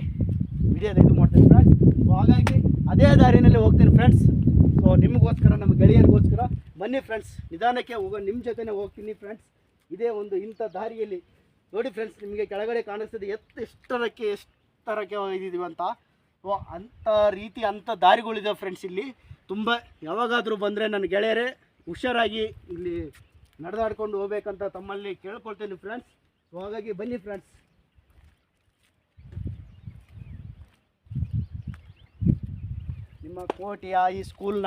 ವಿಡಿಯೋದ ಇದು ಮಾಡ್ತೀನಿ ಫ್ರೆಂಡ್ಸ್. ಸೊ ಹಾಗಾಗಿ ಅದೇ ದಾರಿಯಲ್ಲಿ ಹೋಗ್ತೀನಿ ಫ್ರೆಂಡ್ಸ್. ಸೊ ನಿಮಗೋಸ್ಕರ, ನಮ್ಮ ಗೆಳೆಯರಿಗೋಸ್ಕರ ಬನ್ನಿ ಫ್ರೆಂಡ್ಸ್, ನಿಧಾನಕ್ಕೆ ನಿಮ್ಮ ಜೊತೆನೇ ಹೋಗ್ತೀನಿ ಫ್ರೆಂಡ್ಸ್. ಇದೇ ಒಂದು ಇಂಥ ದಾರಿಯಲ್ಲಿ ನೋಡಿ ಫ್ರೆಂಡ್ಸ್, ನಿಮಗೆ ಕೆಳಗಡೆ ಕಾಣಿಸ್ತದೆ ಎಷ್ಟರಕ್ಕೆ ಇದ್ದೀವಿ ಅಂತ. ಸೊ ಅಂಥ ರೀತಿ ಅಂಥ ದಾರಿಗಳಿದೆ ಫ್ರೆಂಡ್ಸ್ ಇಲ್ಲಿ ತುಂಬ. ಯಾವಾಗಾದರೂ ಬಂದರೆ ನನ್ನ ಗೆಳೆಯರೇ ಹುಷಾರಾಗಿ ಇಲ್ಲಿ ನಡೆದಾಡ್ಕೊಂಡು ಹೋಗ್ಬೇಕಂತ ತಮ್ಮಲ್ಲಿ ಕೇಳ್ಕೊಳ್ತೇನೆ ಫ್ರೆಂಡ್ಸ್. ಸೊ ಹಾಗಾಗಿ ಬನ್ನಿ ಫ್ರೆಂಡ್ಸ್. ನಿಮ್ಮ ಕೋಟೆಯ ಈ ಸ್ಕೂಲ್ನ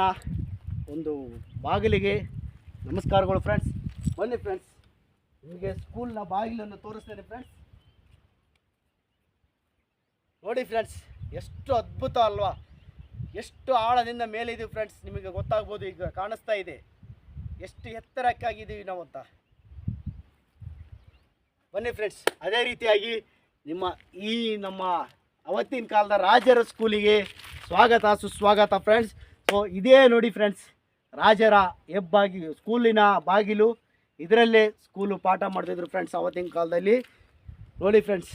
ಒಂದು ಬಾಗಿಲಿಗೆ ನಮಸ್ಕಾರಗಳು ಫ್ರೆಂಡ್ಸ್. ಬನ್ನಿ ಫ್ರೆಂಡ್ಸ್, ನಿಮಗೆ ಸ್ಕೂಲ್ನ ಬಾಗಿಲನ್ನು ತೋರಿಸ್ತೇನೆ ಫ್ರೆಂಡ್ಸ್. ನೋಡಿ ಫ್ರೆಂಡ್ಸ್, ಎಷ್ಟು ಅದ್ಭುತ ಅಲ್ವಾ, ಎಷ್ಟು ಆಳದಿಂದ ಮೇಲೆ ಇದೀವಿ ಫ್ರೆಂಡ್ಸ್. ನಿಮಗೆ ಗೊತ್ತಾಗ್ಬೋದು, ಈಗ ಕಾಣಿಸ್ತಾ ಇದೆ ಎಷ್ಟು ಎತ್ತರಕ್ಕಾಗಿದ್ದೀವಿ ನಾವು ಅಂತ. ಬನ್ನಿ ಫ್ರೆಂಡ್ಸ್, ಅದೇ ರೀತಿಯಾಗಿ ನಮ್ಮ ಅವತ್ತಿನ ಕಾಲದ ರಾಜರ ಸ್ಕೂಲಿಗೆ ಸ್ವಾಗತ ಸುಸ್ವಾಗತ ಫ್ರೆಂಡ್ಸ್. ಸೊ ಇದೇ ನೋಡಿ ಫ್ರೆಂಡ್ಸ್, ರಾಜರ ಸ್ಕೂಲಿನ ಬಾಗಿಲು. ಇದರಲ್ಲೇ ಸ್ಕೂಲು ಪಾಠ ಮಾಡ್ತಿದ್ರು ಫ್ರೆಂಡ್ಸ್ ಅವತ್ತಿನ ಕಾಲದಲ್ಲಿ. ನೋಡಿ ಫ್ರೆಂಡ್ಸ್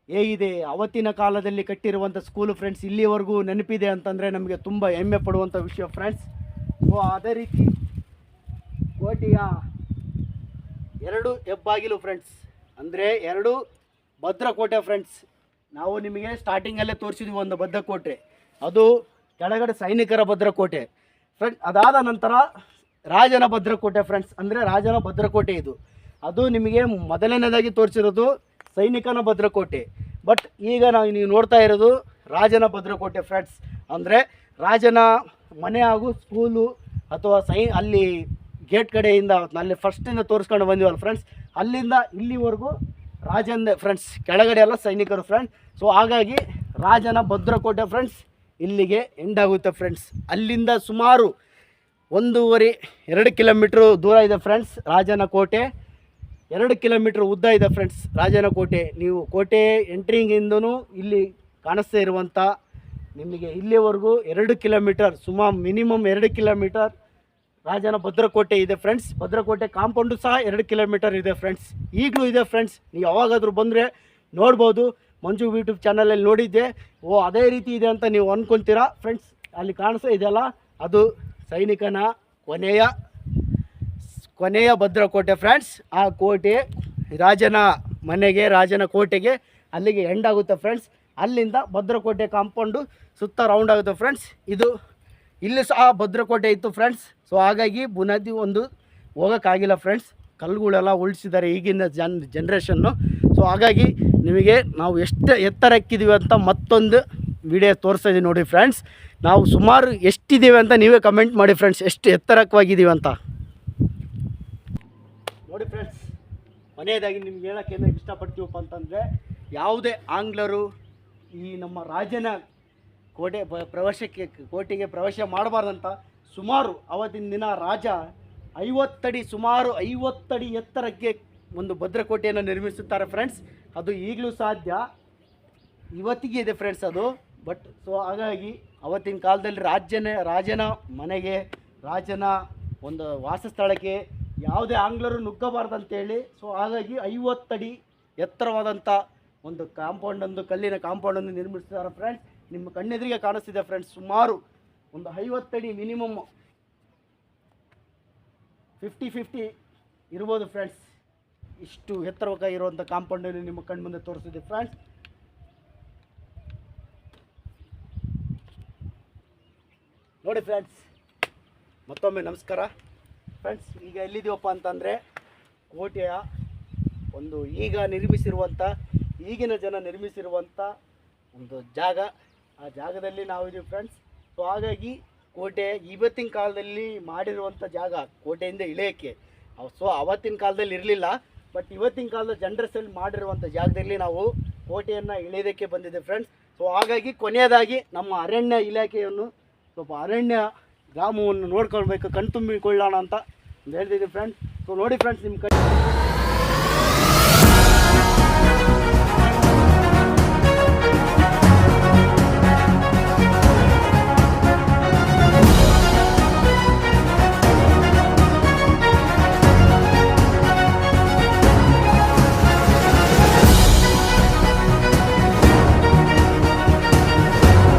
ಹೇಗಿದೆ ಅವತ್ತಿನ ಕಾಲದಲ್ಲಿ ಕಟ್ಟಿರುವಂಥ ಸ್ಕೂಲು ಫ್ರೆಂಡ್ಸ್. ಇಲ್ಲಿವರೆಗೂ ನೆನಪಿದೆ ಅಂತಂದರೆ ನಮಗೆ ತುಂಬ ಹೆಮ್ಮೆ ಪಡುವಂಥ ವಿಷಯ ಫ್ರೆಂಡ್ಸ್. ಸೊ ಅದೇ ರೀತಿ ಕೋಟೆಯ 2 ಹೆಬ್ಬಾಗಿಲು ಫ್ರೆಂಡ್ಸ್, ಅಂದರೆ 2 ಭದ್ರಕೋಟೆ ಫ್ರೆಂಡ್ಸ್. ನಾವು ನಿಮಗೆ ಸ್ಟಾರ್ಟಿಂಗಲ್ಲೇ ತೋರಿಸಿದ್ವಿ ಒಂದು ಭದ್ರಕೋಟೆ, ಅದು ಕೆಳಗಡೆ ಸೈನಿಕರ ಭದ್ರಕೋಟೆ ಫ್ರೆಂಡ್. ಅದಾದ ನಂತರ ರಾಜನ ಭದ್ರಕೋಟೆ ಫ್ರೆಂಡ್ಸ್, ಅಂದರೆ ರಾಜನ ಭದ್ರಕೋಟೆ ಇದು. ಅದು ನಿಮಗೆ ಮೊದಲನೇದಾಗಿ ತೋರಿಸಿರೋದು ಸೈನಿಕನ ಭದ್ರಕೋಟೆ. ಬಟ್ ಈಗ ನೀವು ನೋಡ್ತಾ ಇರೋದು ರಾಜನ ಭದ್ರಕೋಟೆ ಫ್ರೆಂಡ್ಸ್. ಅಂದರೆ ರಾಜನ ಮನೆ ಹಾಗೂ ಸ್ಕೂಲು ಅಥವಾ ಅಲ್ಲಿ ಗೇಟ್ ಕಡೆಯಿಂದ ಅಲ್ಲಿ ಫಸ್ಟಿಂದ ತೋರಿಸ್ಕೊಂಡು ಬಂದಿವಲ್ಲ ಫ್ರೆಂಡ್ಸ್, ಅಲ್ಲಿಂದ ಇಲ್ಲಿವರೆಗೂ ರಾಜಂದೇ ಫ್ರೆಂಡ್ಸ್, ಕೆಳಗಡೆ ಎಲ್ಲ ಸೈನಿಕರು ಫ್ರೆಂಡ್ಸ್. ಸೊ ಹಾಗಾಗಿ ರಾಜನ ಭದ್ರಕೋಟೆ ಫ್ರೆಂಡ್ಸ್ ಇಲ್ಲಿಗೆ ಎಂಡ್ ಆಗುತ್ತೆ ಫ್ರೆಂಡ್ಸ್. ಅಲ್ಲಿಂದ ಸುಮಾರು 1.5-2 ಕಿಲೋಮೀಟ್ರ್ ದೂರ ಇದೆ ಫ್ರೆಂಡ್ಸ್ ರಾಜನ ಕೋಟೆ. 2 ಕಿಲೋಮೀಟ್ರ್ ಉದ್ದ ಇದೆ ಫ್ರೆಂಡ್ಸ್ ರಾಜನ ಕೋಟೆ. ನೀವು ಕೋಟೆ ಎಂಟ್ರಿಂಗಿಂದನೂ ಇಲ್ಲಿ ಕಾಣಿಸ್ತಾ ಇರುವಂಥ ನಿಮಗೆ ಇಲ್ಲಿವರೆಗೂ 2 ಕಿಲೋಮೀಟರ್, ಮಿನಿಮಮ್ 2 ಕಿಲೋಮೀಟರ್ ರಾಜನ ಭದ್ರಕೋಟೆ ಇದೆ ಫ್ರೆಂಡ್ಸ್. ಭದ್ರಕೋಟೆ ಕಾಂಪೌಂಡು ಸಹ 2 ಕಿಲೋಮೀಟರ್ ಇದೆ ಫ್ರೆಂಡ್ಸ್, ಈಗಲೂ ಇದೆ ಫ್ರೆಂಡ್ಸ್. ನೀವು ಯಾವಾಗಾದರೂ ಬಂದರೆ ನೋಡ್ಬೋದು. ಮಂಜು ಯೂಟ್ಯೂಬ್ ಚಾನಲಲ್ಲಿ ನೋಡಿದ್ದೆ, ಅದೇ ರೀತಿ ಇದೆ ಅಂತ ನೀವು ಅಂದ್ಕೊಳ್ತೀರಾ ಫ್ರೆಂಡ್ಸ್. ಅಲ್ಲಿ ಕಾಣಿಸ್ತಾ ಇದೆಯಲ್ಲ, ಅದು ಸೈನಿಕನ ಕೊನೆಯ ಭದ್ರಕೋಟೆ ಫ್ರೆಂಡ್ಸ್. ಆ ಕೋಟೆ ರಾಜನ ಮನೆಗೆ, ರಾಜನ ಕೋಟೆಗೆ ಅಲ್ಲಿಗೆ ಎಂಡ್ ಆಗುತ್ತೆ ಫ್ರೆಂಡ್ಸ್. ಅಲ್ಲಿಂದ ಭದ್ರಕೋಟೆ ಕಾಂಪೌಂಡು ಸುತ್ತ ರೌಂಡ್ ಆಗುತ್ತೆ ಫ್ರೆಂಡ್ಸ್. ಇಲ್ಲಿ ಸಹ ಭದ್ರಕೋಟೆ ಇತ್ತು ಫ್ರೆಂಡ್ಸ್. ಸೊ ಹಾಗಾಗಿ ಬುನಾದಿ ಒಂದು ಹೋಗೋಕ್ಕಾಗಿಲ್ಲ ಫ್ರೆಂಡ್ಸ್, ಕಲ್ಲುಗಳೆಲ್ಲ ಉಳಿಸಿದ್ದಾರೆ ಈಗಿನ ಜನ್ರೇಷನ್ನು. ಸೊ ಹಾಗಾಗಿ ನಿಮಗೆ ನಾವು ಎಷ್ಟು ಎತ್ತರಕ್ಕಿದ್ದೀವಿ ಅಂತ ಮತ್ತೊಂದು ವಿಡಿಯೋ ತೋರಿಸ್ತಾ ಇದ್ದೀವಿ ನೋಡಿ ಫ್ರೆಂಡ್ಸ್. ನಾವು ಸುಮಾರು ಎಷ್ಟಿದ್ದೀವಿ ಅಂತ ನೀವೇ ಕಮೆಂಟ್ ಮಾಡಿ ಫ್ರೆಂಡ್ಸ್, ಎಷ್ಟು ಎತ್ತರವಾಗಿದ್ದೀವಿ ಅಂತ ನೋಡಿ ಫ್ರೆಂಡ್ಸ್. ಕೊನೆಯದಾಗಿ ನಿಮ್ಗೆ ಹೇಳೋಕ್ಕೆ ಇಷ್ಟಪಡ್ತೀವಪ್ಪ ಅಂತಂದರೆ, ಯಾವುದೇ ಆಂಗ್ಲರು ಈ ನಮ್ಮ ರಾಜನ ಕೋಟೆಗೆ ಪ್ರವೇಶ ಮಾಡಬಾರ್ದಂತ ಸುಮಾರು ಅವತ್ತಿನ ದಿನ ರಾಜ 50 ಅಡಿ, ಸುಮಾರು 50 ಅಡಿ ಎತ್ತರಕ್ಕೆ ಒಂದು ಭದ್ರಕೋಟೆಯನ್ನು ನಿರ್ಮಿಸುತ್ತಾರೆ ಫ್ರೆಂಡ್ಸ್. ಅದು ಈಗಲೂ ಸಾಧ್ಯ, ಇವತ್ತಿಗೆ ಇದೆ ಫ್ರೆಂಡ್ಸ್ ಅದು. ಬಟ್ ಸೊ ಹಾಗಾಗಿ ಅವತ್ತಿನ ಕಾಲದಲ್ಲಿ ರಾಜನ ಮನೆಗೆ, ರಾಜನ ಒಂದು ವಾಸಸ್ಥಳಕ್ಕೆ ಯಾವುದೇ ಆಂಗ್ಲರು ನುಗ್ಗಬಾರ್ದಂತೇಳಿ, ಸೊ ಹಾಗಾಗಿ 50 ಅಡಿ ಎತ್ತರವಾದಂಥ ಒಂದು ಕಲ್ಲಿನ ಕಾಂಪೌಂಡನ್ನು ನಿರ್ಮಿಸ್ತಾರೆ ಫ್ರೆಂಡ್ಸ್. ನಿಮ್ಮ ಕಣ್ಣೆದುರಿಗೆ ಕಾಣಿಸ್ತಿದೆ ಫ್ರೆಂಡ್ಸ್. ಸುಮಾರು ಒಂದು 50 ಅಡಿ ಮಿನಿಮಮ್ 50-50 ಇರ್ಬೋದು ಫ್ರೆಂಡ್ಸ್. ಇಷ್ಟು ಎತ್ತರವಾಗಿರುವಂಥ ಕಾಂಪೌಂಡನ್ನು ನಿಮ್ಮ ಕಣ್ಣು ಮುಂದೆ ತೋರಿಸಿದೆ ಫ್ರೆಂಡ್ಸ್. ನೋಡಿ ಫ್ರೆಂಡ್ಸ್, ಮತ್ತೊಮ್ಮೆ ನಮಸ್ಕಾರ ಫ್ರೆಂಡ್ಸ್. ಈಗ ಎಲ್ಲಿದ್ದೀವಪ್ಪ ಅಂತಂದರೆ ಕೋಟೆಯ ಒಂದು ಈಗಿನ ಜನ ನಿರ್ಮಿಸಿರುವಂಥ ಒಂದು ಜಾಗ. ಆ ಜಾಗದಲ್ಲಿ ನಾವಿದ್ದೀವಿ ಫ್ರೆಂಡ್ಸ್. ಸೊ ಹಾಗಾಗಿ ಕೋಟೆ ಇವತ್ತಿನ ಕಾಲದಲ್ಲಿ ಮಾಡಿರುವಂಥ ಜಾಗ ಕೋಟೆಯಿಂದ ಇಳಿಯೋಕ್ಕೆ. ಸೊ ಅವತ್ತಿನ ಕಾಲದಲ್ಲಿ ಇರಲಿಲ್ಲ, ಬಟ್ ಇವತ್ತಿನ ಕಾಲದ ಜನರೇಷನ್ ಮಾಡಿರುವಂಥ ಜಾಗದಲ್ಲಿ ನಾವು ಕೋಟೆಯನ್ನು ಇಳಿಯೋದಕ್ಕೆ ಬಂದಿದೆ ಫ್ರೆಂಡ್ಸ್. ಸೊ ಹಾಗಾಗಿ ಕೊನೆಯದಾಗಿ ನಮ್ಮ ಅರಣ್ಯ ಇಲಾಖೆಯನ್ನು ಸ್ವಲ್ಪ ಅರಣ್ಯ ಗ್ರಾಮವನ್ನು ನೋಡ್ಕೊಳ್ಬೇಕು, ಕಣ್ತುಂಬಿಕೊಳ್ಳೋಣ ಅಂತ ಹೇಳ್ತಿದ್ದೀವಿ ಫ್ರೆಂಡ್ಸ್. ಸೊ ನೋಡಿ ಫ್ರೆಂಡ್ಸ್, ನಿಮ್ಮ